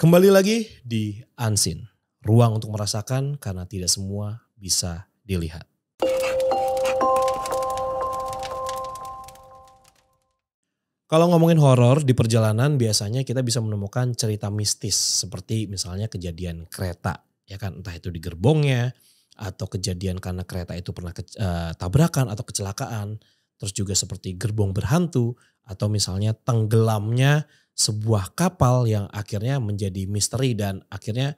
Kembali lagi di Unseen, ruang untuk merasakan karena tidak semua bisa dilihat. Kalau ngomongin horor di perjalanan biasanya kita bisa menemukan cerita mistis seperti misalnya kejadian kereta, ya kan, entah itu di gerbongnya atau kejadian karena kereta itu pernah tabrakan atau kecelakaan, terus juga seperti gerbong berhantu atau misalnya tenggelamnya sebuah kapal yang akhirnya menjadi misteri dan akhirnya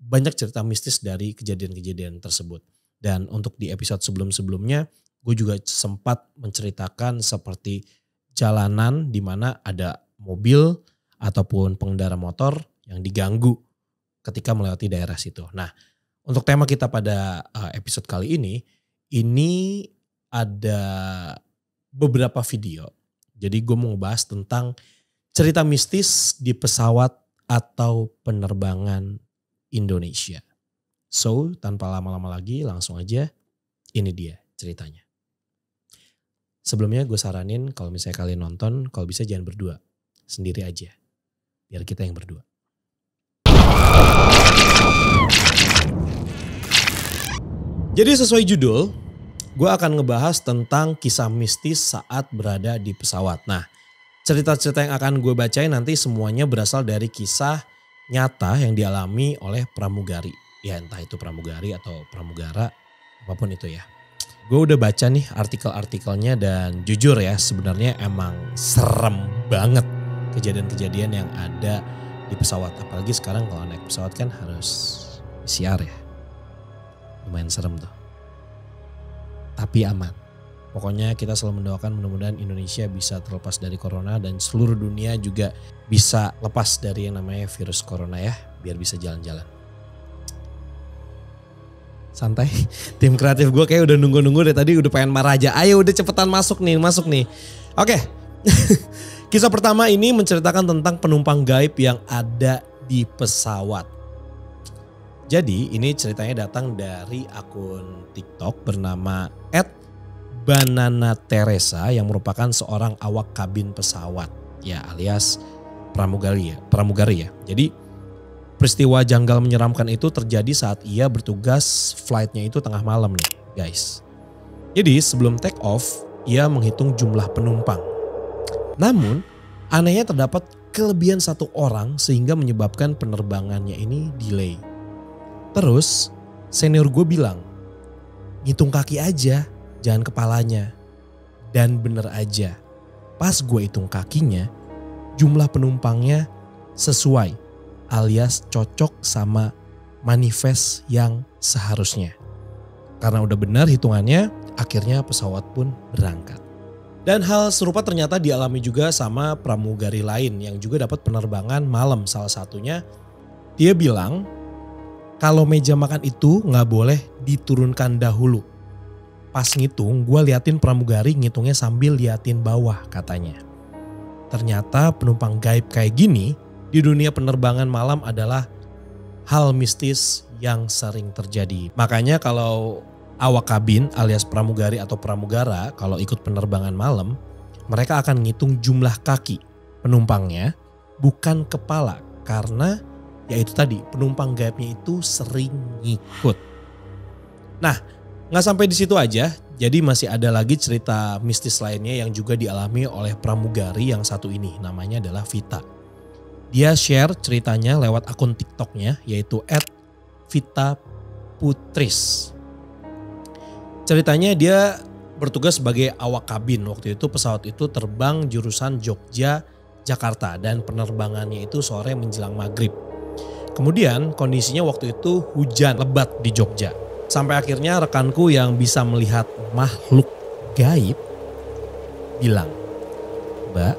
banyak cerita mistis dari kejadian-kejadian tersebut. Dan untuk di episode sebelum-sebelumnya gue juga sempat menceritakan seperti jalanan di mana ada mobil ataupun pengendara motor yang diganggu ketika melewati daerah situ. Nah, untuk tema kita pada episode kali ini ada beberapa video. Jadi gue mau ngebahas tentang cerita mistis di pesawat atau penerbangan Indonesia. So, tanpa lama-lama lagi langsung aja ini dia ceritanya. Sebelumnya gue saranin kalau misalnya kalian nonton, kalau bisa jangan berdua. Sendiri aja. Biar kita yang berdua. Jadi sesuai judul, gue akan ngebahas tentang kisah mistis saat berada di pesawat. Nah, cerita-cerita yang akan gue bacain nanti semuanya berasal dari kisah nyata yang dialami oleh pramugari. Ya entah itu pramugari atau pramugara, apapun itu ya. Gue udah baca nih artikel-artikelnya dan jujur ya sebenarnya emang serem banget kejadian-kejadian yang ada di pesawat. Apalagi sekarang kalau naik pesawat kan harus PCR ya. Lumayan serem tuh. Tapi aman. Pokoknya kita selalu mendoakan mudah-mudahan Indonesia bisa terlepas dari corona dan seluruh dunia juga bisa lepas dari yang namanya virus corona ya. Biar bisa jalan-jalan. Santai, tim kreatif gue kayak udah nunggu-nunggu dari tadi udah pengen marah aja. Ayo udah cepetan masuk nih. Oke, kisah pertama ini menceritakan tentang penumpang gaib yang ada di pesawat. Jadi ini ceritanya datang dari akun TikTok bernama @Banana Teresa yang merupakan seorang awak kabin pesawat ya alias pramugari ya. Jadi peristiwa janggal menyeramkan itu terjadi saat ia bertugas flightnya itu tengah malam nih guys. Jadi sebelum take off ia menghitung jumlah penumpang. Namun anehnya terdapat kelebihan satu orang sehingga menyebabkan penerbangannya ini delay. Terus senior gue bilang ngitung kaki aja jangan kepalanya. Dan bener aja pas gue hitung kakinya jumlah penumpangnya sesuai alias cocok sama manifest yang seharusnya. Karena udah benar hitungannya akhirnya pesawat pun berangkat. Dan hal serupa ternyata dialami juga sama pramugari lain yang juga dapat penerbangan malam. Salah satunya dia bilang kalau meja makan itu gak boleh diturunkan dahulu. Pas ngitung gue liatin pramugari ngitungnya sambil liatin bawah katanya. Ternyata penumpang gaib kayak gini di dunia penerbangan malam adalah hal mistis yang sering terjadi. Makanya kalau awak kabin alias pramugari atau pramugara kalau ikut penerbangan malam, mereka akan ngitung jumlah kaki penumpangnya bukan kepala. Karena ya itu tadi penumpang gaibnya itu sering ngikut. Nah gak sampai di situ aja. Jadi masih ada lagi cerita mistis lainnya yang juga dialami oleh pramugari yang satu ini. Namanya adalah Vita. Dia share ceritanya lewat akun TikToknya yaitu @VitaPutris. Ceritanya dia bertugas sebagai awak kabin. Waktu itu pesawat itu terbang jurusan Jogja, Jakarta dan penerbangannya itu sore menjelang maghrib. Kemudian kondisinya waktu itu hujan lebat di Jogja. Sampai akhirnya rekanku yang bisa melihat makhluk gaib bilang, "Mbak,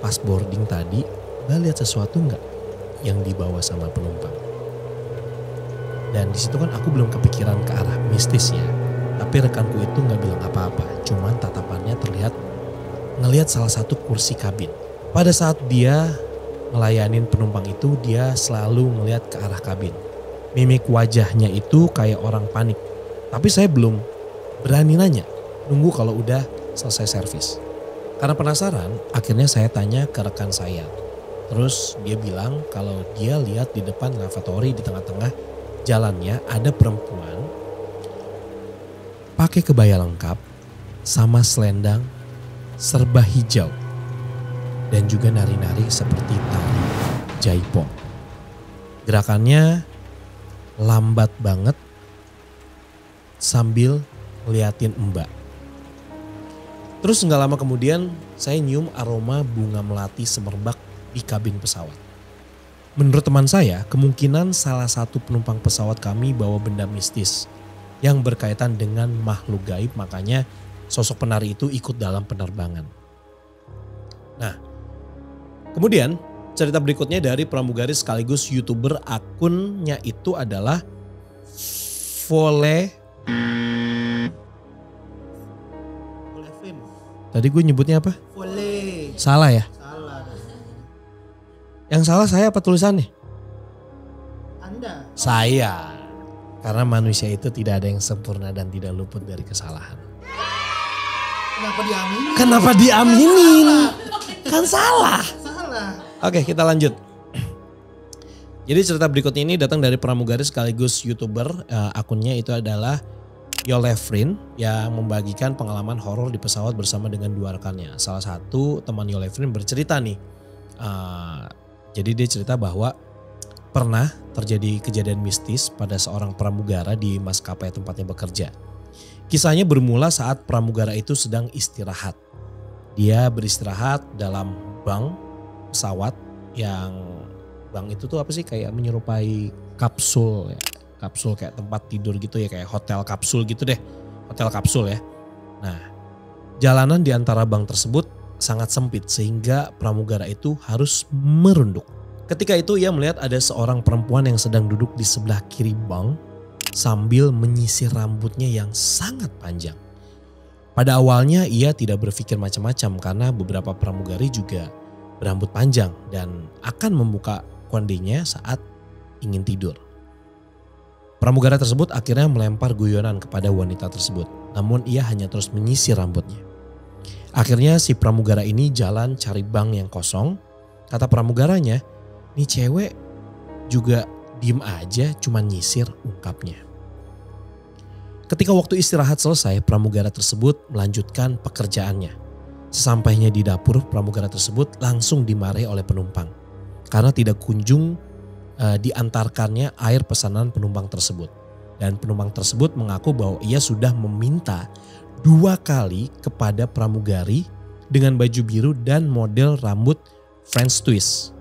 pas boarding tadi Mbak lihat sesuatu nggak yang dibawa sama penumpang?" Dan di situ kan aku belum kepikiran ke arah mistis ya. Tapi rekanku itu nggak bilang apa-apa. Cuman tatapannya terlihat ngelihat salah satu kursi kabin. Pada saat dia ngelayanin penumpang itu dia selalu ngelihat ke arah kabin. Mimik wajahnya itu kayak orang panik. Tapi saya belum berani nanya. Nunggu kalau udah selesai servis. Karena penasaran akhirnya saya tanya ke rekan saya. Terus dia bilang kalau dia lihat di depan lavatory di tengah-tengah jalannya ada perempuan pakai kebaya lengkap sama selendang serba hijau dan juga nari-nari seperti tari jaipong. Gerakannya lambat banget sambil liatin Mbak. Terus nggak lama kemudian saya nyium aroma bunga melati semerbak di kabin pesawat. Menurut teman saya, kemungkinan salah satu penumpang pesawat kami bawa benda mistis yang berkaitan dengan makhluk gaib, makanya sosok penari itu ikut dalam penerbangan. Nah, kemudian cerita berikutnya dari pramugari sekaligus YouTuber, akunnya itu adalah Tadi gue nyebutnya apa? Salah ya? Salah. Yang salah saya apa tulisannya? Anda. Saya. Karena manusia itu tidak ada yang sempurna dan tidak luput dari kesalahan. Kenapa diaminin? Kenapa diaminin? Kan salah. Salah. Oke, kita lanjut. Jadi cerita berikutnya ini datang dari pramugari sekaligus YouTuber. Akunnya itu adalah Yolefrin yang membagikan pengalaman horor di pesawat bersama dengan dua rekannya. Salah satu teman Yolefrin bercerita nih. Jadi dia cerita bahwa pernah terjadi kejadian mistis pada seorang pramugara di maskapai tempatnya bekerja. Kisahnya bermula saat pramugara itu sedang istirahat. Dia beristirahat dalam bang pesawat yang bang itu tuh apa sih, kayak menyerupai kapsul ya. Kapsul kayak tempat tidur gitu ya, kayak hotel kapsul gitu deh. Hotel kapsul ya. Nah, jalanan di antara bang tersebut sangat sempit sehingga pramugara itu harus merunduk. Ketika itu ia melihat ada seorang perempuan yang sedang duduk di sebelah kiri bang sambil menyisir rambutnya yang sangat panjang. Pada awalnya ia tidak berpikir macam-macam karena beberapa pramugari juga berambut panjang dan akan membuka kondenya saat ingin tidur. Pramugara tersebut akhirnya melempar guyonan kepada wanita tersebut, namun ia hanya terus menyisir rambutnya. Akhirnya si pramugara ini jalan cari bank yang kosong. Kata pramugaranya, "Nih cewek juga diem aja cuma nyisir," ungkapnya. Ketika waktu istirahat selesai, pramugara tersebut melanjutkan pekerjaannya. Sesampainya di dapur, pramugara tersebut langsung dimarahi oleh penumpang karena tidak kunjung diantarkannya air pesanan penumpang tersebut. Dan penumpang tersebut mengaku bahwa ia sudah meminta 2 kali kepada pramugari dengan baju biru dan model rambut French twist.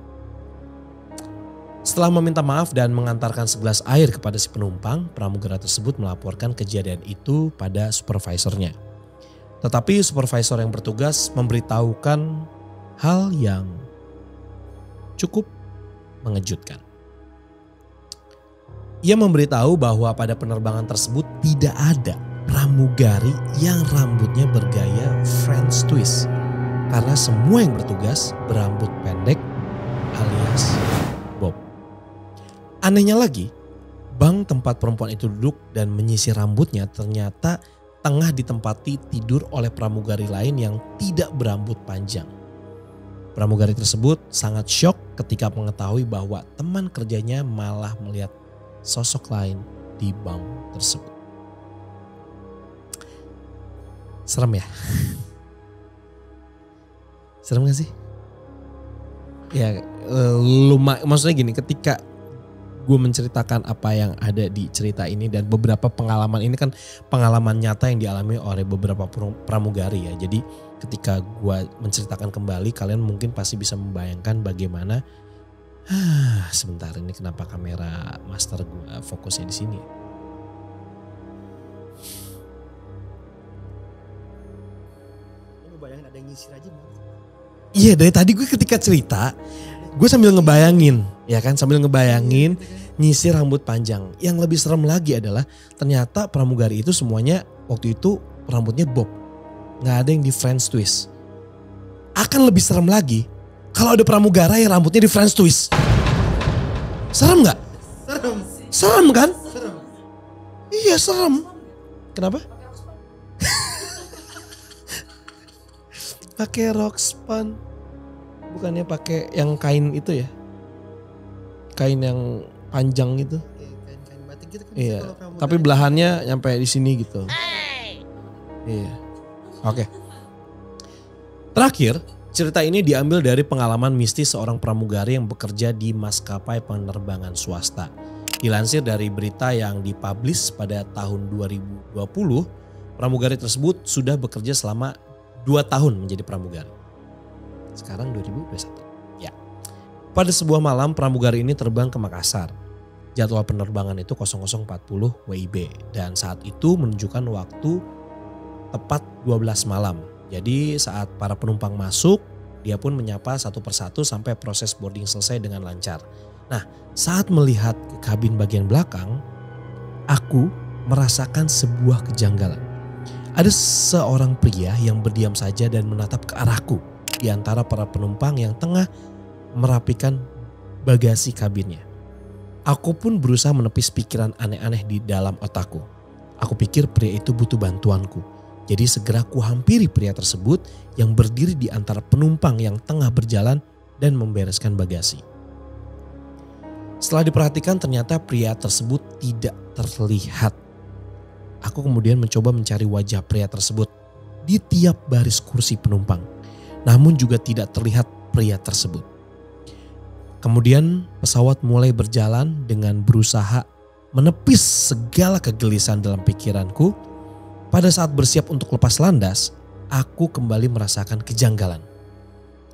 Setelah meminta maaf dan mengantarkan segelas air kepada si penumpang, pramugara tersebut melaporkan kejadian itu pada supervisornya. Tetapi supervisor yang bertugas memberitahukan hal yang cukup mengejutkan. Ia memberitahu bahwa pada penerbangan tersebut tidak ada pramugari yang rambutnya bergaya French twist. Karena semua yang bertugas berambut pendek alias bob. Anehnya lagi, bang tempat perempuan itu duduk dan menyisir rambutnya ternyata tengah ditempati tidur oleh pramugari lain yang tidak berambut panjang. Pramugari tersebut sangat syok ketika mengetahui bahwa teman kerjanya malah melihat sosok lain di bang tersebut. Serem ya? Serem gak sih? Ya maksudnya gini, ketika gue menceritakan apa yang ada di cerita ini dan beberapa pengalaman ini kan pengalaman nyata yang dialami oleh beberapa pramugari ya. Jadi ketika gue menceritakan kembali, kalian mungkin pasti bisa membayangkan bagaimana sebentar ini kenapa kamera master gue fokusnya di sini. Ngebayangin ada yang nyisir aja. Iya, dari tadi gue ketika cerita, gue sambil ngebayangin, ya kan, sambil ngebayangin nyisir rambut panjang. Yang lebih serem lagi adalah ternyata pramugari itu semuanya waktu itu rambutnya bob, nggak ada yang di French twist. Akan lebih serem lagi kalau ada pramugara yang rambutnya di French twist. Serem nggak? Serem. Serem kan? Serem. Iya serem. Kenapa? Pakai rok span. Bukannya pakai yang kain itu ya? Kain yang panjang gitu. Kain-kain batik gitu kan. Iya. Kalau pramugari. Tapi belahannya nyampe di sini gitu. Iya. Oke. Terakhir, cerita ini diambil dari pengalaman mistis seorang pramugari yang bekerja di maskapai penerbangan swasta. Dilansir dari berita yang dipublish pada tahun 2020, pramugari tersebut sudah bekerja selama 2 tahun menjadi pramugari. Sekarang 2021. Ya. Pada sebuah malam pramugari ini terbang ke Makassar. Jadwal penerbangan itu 00.40 WIB dan saat itu menunjukkan waktu tepat 12 malam. Jadi saat para penumpang masuk, dia pun menyapa satu persatu sampai proses boarding selesai dengan lancar. Nah, saat melihat ke kabin bagian belakang, aku merasakan sebuah kejanggalan. Ada seorang pria yang berdiam saja dan menatap ke arahku di antara para penumpang yang tengah merapikan bagasi kabinnya. Aku pun berusaha menepis pikiran aneh-aneh di dalam otakku. Aku pikir pria itu butuh bantuanku. Jadi segera ku hampiri pria tersebut yang berdiri di antara penumpang yang tengah berjalan dan membereskan bagasi. Setelah diperhatikan ternyata pria tersebut tidak terlihat. Aku kemudian mencoba mencari wajah pria tersebut di tiap baris kursi penumpang. Namun juga tidak terlihat pria tersebut. Kemudian pesawat mulai berjalan dengan berusaha menepis segala kegelisahan dalam pikiranku. Pada saat bersiap untuk lepas landas, aku kembali merasakan kejanggalan.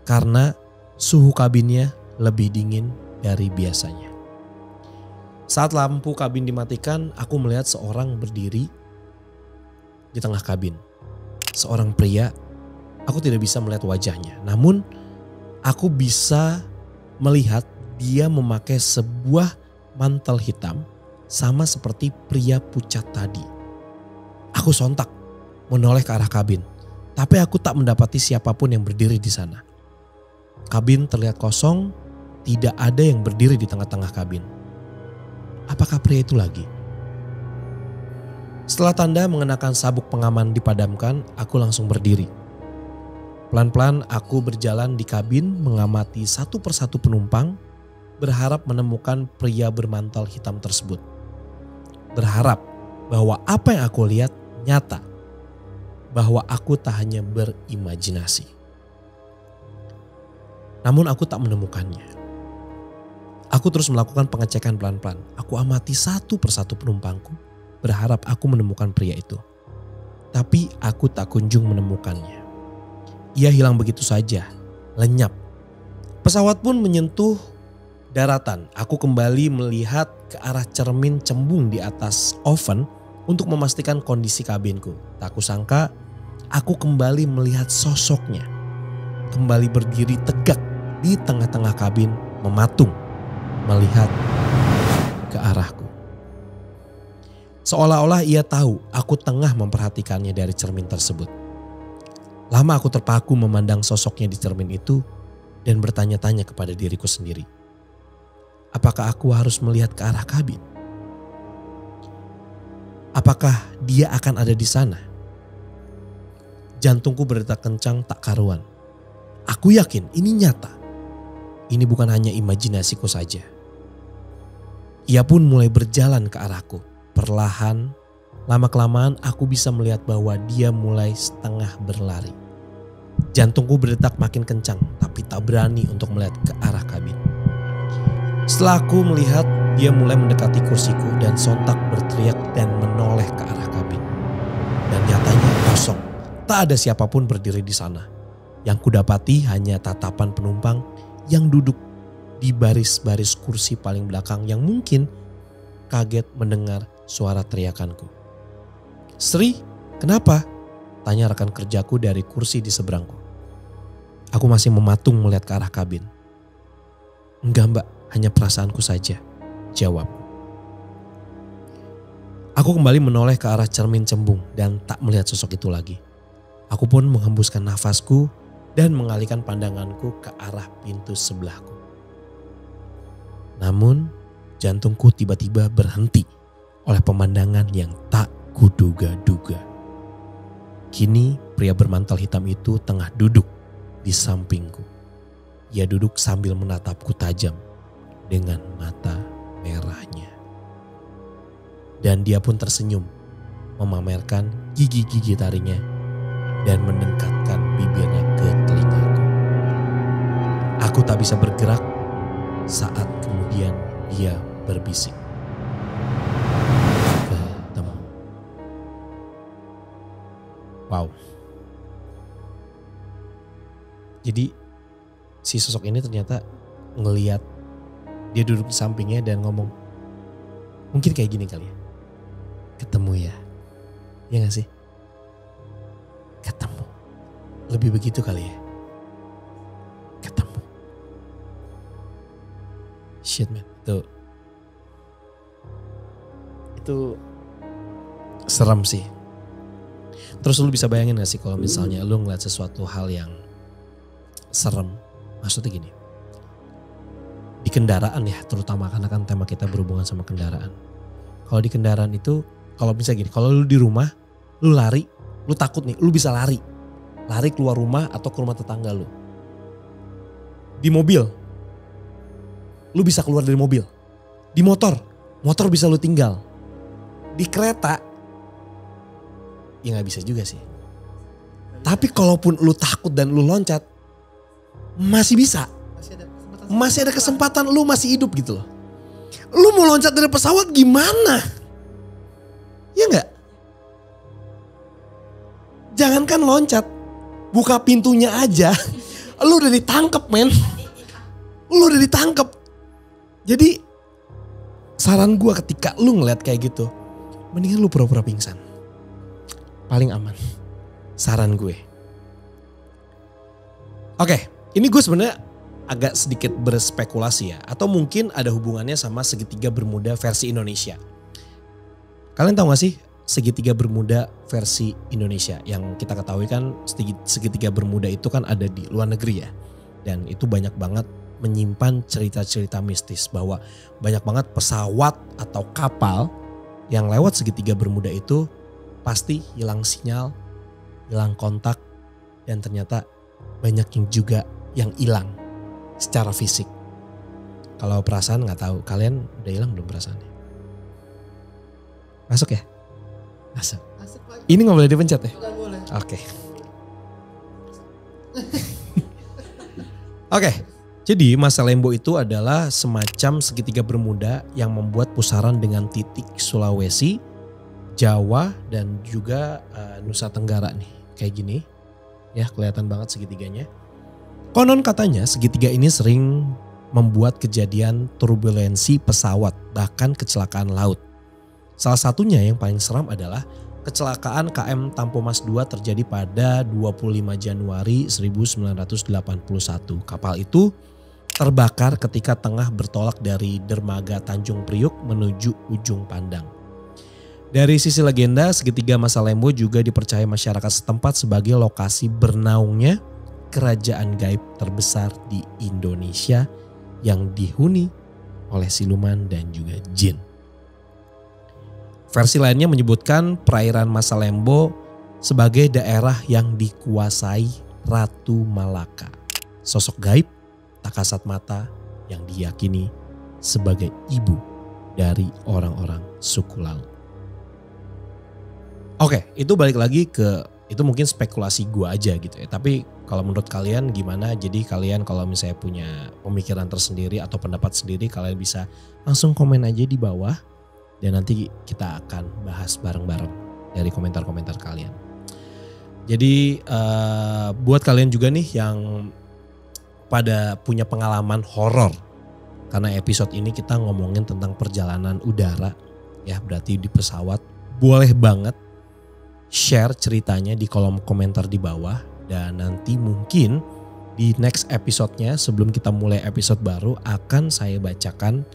Karena suhu kabinnya lebih dingin dari biasanya. Saat lampu kabin dimatikan, aku melihat seorang berdiri di tengah kabin. Seorang pria, aku tidak bisa melihat wajahnya. Namun aku bisa melihat dia memakai sebuah mantel hitam sama seperti pria pucat tadi. Aku sontak menoleh ke arah kabin, tapi aku tak mendapati siapapun yang berdiri di sana. Kabin terlihat kosong, tidak ada yang berdiri di tengah-tengah kabin. Apakah pria itu lagi? Setelah tanda mengenakan sabuk pengaman dipadamkan, aku langsung berdiri. Pelan-pelan aku berjalan di kabin mengamati satu persatu penumpang, berharap menemukan pria bermantel hitam tersebut. Berharap bahwa apa yang aku lihat nyata, bahwa aku tak hanya berimajinasi. Namun aku tak menemukannya. Aku terus melakukan pengecekan pelan-pelan. Aku amati satu persatu penumpangku, berharap aku menemukan pria itu. Tapi aku tak kunjung menemukannya. Ia hilang begitu saja, lenyap. Pesawat pun menyentuh daratan. Aku kembali melihat ke arah cermin cembung di atas oven untuk memastikan kondisi kabinku. Tak kusangka aku kembali melihat sosoknya. Kembali berdiri tegak di tengah-tengah kabin, mematung, melihat ke arahku. Seolah-olah ia tahu aku tengah memperhatikannya dari cermin tersebut. Lama aku terpaku memandang sosoknya di cermin itu dan bertanya-tanya kepada diriku sendiri. Apakah aku harus melihat ke arah kabin? Apakah dia akan ada di sana? Jantungku berdetak kencang tak karuan. Aku yakin ini nyata. Ini bukan hanya imajinasiku saja. Ia pun mulai berjalan ke arahku. Perlahan, lama-kelamaan aku bisa melihat bahwa dia mulai setengah berlari. Jantungku berdetak makin kencang, tapi tak berani untuk melihat ke arah kabin. Setelah aku melihat, dia mulai mendekati kursiku dan sontak berteriak dan menoleh ke arah kabin. Dan nyatanya kosong, tak ada siapapun berdiri di sana. Yang kudapati hanya tatapan penumpang yang duduk di baris-baris kursi paling belakang yang mungkin kaget mendengar suara teriakanku. "Sri, kenapa?" tanya rekan kerjaku dari kursi di seberangku. Aku masih mematung melihat ke arah kabin. "Enggak mbak, hanya perasaanku saja," jawab. Aku kembali menoleh ke arah cermin cembung dan tak melihat sosok itu lagi. Aku pun menghembuskan nafasku dan mengalihkan pandanganku ke arah pintu sebelahku. Namun jantungku tiba-tiba berhenti oleh pemandangan yang tak kuduga-duga. Kini pria bermantel hitam itu tengah duduk di sampingku. Ia duduk sambil menatapku tajam dengan mata merahnya. Dan dia pun tersenyum, memamerkan gigi-gigi taringnya dan mendekatkan bibirnya ke telingaku. Aku tak bisa bergerak saat kemudian dia berbisik. Ketemu. Wow. Jadi si sosok ini ternyata ngeliat dia duduk di sampingnya dan ngomong, mungkin kayak gini kali ya. Ketemu ya. Iya gak sih? Ketemu. Lebih begitu kali ya. Ketemu. Shit man. Itu serem sih. Terus lu bisa bayangin gak sih kalau misalnya lu ngeliat sesuatu hal yang serem. Maksudnya gini. Di kendaraan ya, terutama karena kan tema kita berhubungan sama kendaraan. Kalau di kendaraan itu, kalau misalnya gini, kalau lu di rumah, lu lari, lu takut nih, lu bisa lari. Lari keluar rumah atau ke rumah tetangga lu. Di mobil, lu bisa keluar dari mobil. Di motor, motor bisa lu tinggal. Di kereta, ya gak bisa juga sih. Tapi kalaupun lu takut dan lu loncat, masih bisa. Masih ada kesempatan lu masih hidup gitu loh. Lu mau loncat dari pesawat gimana? Ya enggak? Jangankan loncat, buka pintunya aja, lu udah ditangkep men. Lu udah ditangkep. Jadi saran gue ketika lu ngeliat kayak gitu, mendingan lu pura-pura pingsan. Paling aman. Saran gue. Oke, ini gue sebenarnya agak sedikit berspekulasi ya. Atau mungkin ada hubungannya sama segitiga Bermuda versi Indonesia. Kalian tahu gak sih segitiga Bermuda versi Indonesia? Yang kita ketahui kan segitiga Bermuda itu kan ada di luar negeri ya. Dan itu banyak banget menyimpan cerita-cerita mistis. Bahwa banyak banget pesawat atau kapal yang lewat segitiga Bermuda itu pasti hilang sinyal, hilang kontak. Dan ternyata banyak yang juga yang hilang secara fisik. Kalau perasaan nggak tahu, kalian udah hilang belum perasaannya? Masuk ya? Masuk. Ini nggak boleh dipencet ya? Nggak boleh. Oke. Oke. Jadi Masa Lembo itu adalah semacam segitiga Bermuda yang membuat pusaran dengan titik Sulawesi, Jawa dan juga Nusa Tenggara nih. Kayak gini. Ya kelihatan banget segitiganya. Konon katanya segitiga ini sering membuat kejadian turbulensi pesawat, bahkan kecelakaan laut. Salah satunya yang paling seram adalah kecelakaan KM Tampomas II terjadi pada 25 Januari 1981. Kapal itu terbakar ketika tengah bertolak dari dermaga Tanjung Priuk menuju Ujung Pandang. Dari sisi legenda, segitiga Masa Lembo juga dipercaya masyarakat setempat sebagai lokasi bernaungnya kerajaan gaib terbesar di Indonesia yang dihuni oleh siluman dan juga jin. Versi lainnya menyebutkan perairan Masa Lembo sebagai daerah yang dikuasai Ratu Malaka. Sosok gaib tak kasat mata yang diyakini sebagai ibu dari orang-orang suku laut. Oke, itu balik lagi ke, itu mungkin spekulasi gue aja gitu ya. Tapi kalau menurut kalian gimana? Jadi kalian kalau misalnya punya pemikiran tersendiri atau pendapat sendiri, kalian bisa langsung komen aja di bawah. Dan nanti kita akan bahas bareng-bareng dari komentar-komentar kalian. Jadi buat kalian juga nih yang pada punya pengalaman horor. Karena episode ini kita ngomongin tentang perjalanan udara. Ya berarti di pesawat. Boleh banget share ceritanya di kolom komentar di bawah. Dan nanti mungkin di next episode-nya sebelum kita mulai episode baru akan saya bacakan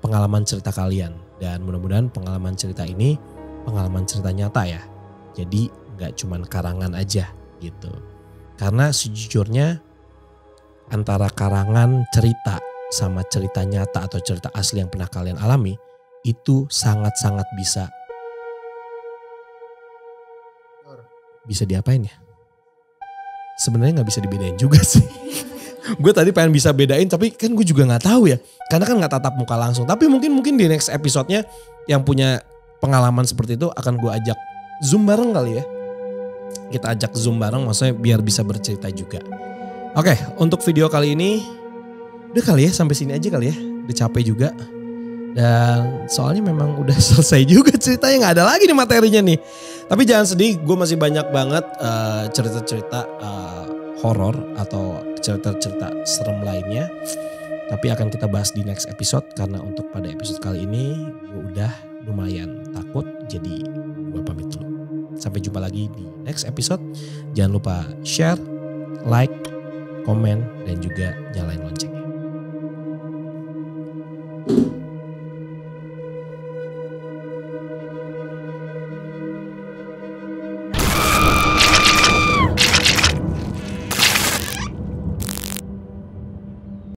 pengalaman cerita kalian. Dan mudah-mudahan pengalaman cerita ini pengalaman cerita nyata ya. Jadi gak cuman karangan aja gitu. Karena sejujurnya antara karangan cerita sama cerita nyata atau cerita asli yang pernah kalian alami itu sangat-sangat bisa diapain ya? Sebenarnya nggak bisa dibedain juga sih. Gue tadi pengen bisa bedain tapi kan gue juga nggak tahu ya. Karena kan nggak tatap muka langsung. Tapi mungkin di next episode-nya yang punya pengalaman seperti itu akan gue ajak Zoom bareng kali ya. Kita ajak Zoom bareng maksudnya biar bisa bercerita juga. Oke, untuk video kali ini udah kali ya sampai sini aja kali ya. Udah capek juga. Dan soalnya memang udah selesai juga ceritanya, nggak ada lagi nih materinya nih. Tapi jangan sedih, gue masih banyak banget cerita-cerita horor atau cerita-cerita serem lainnya. Tapi akan kita bahas di next episode karena untuk pada episode kali ini gue udah lumayan takut, jadi gue pamit dulu. Sampai jumpa lagi di next episode. Jangan lupa share, like, komen, dan juga nyalain loncengnya.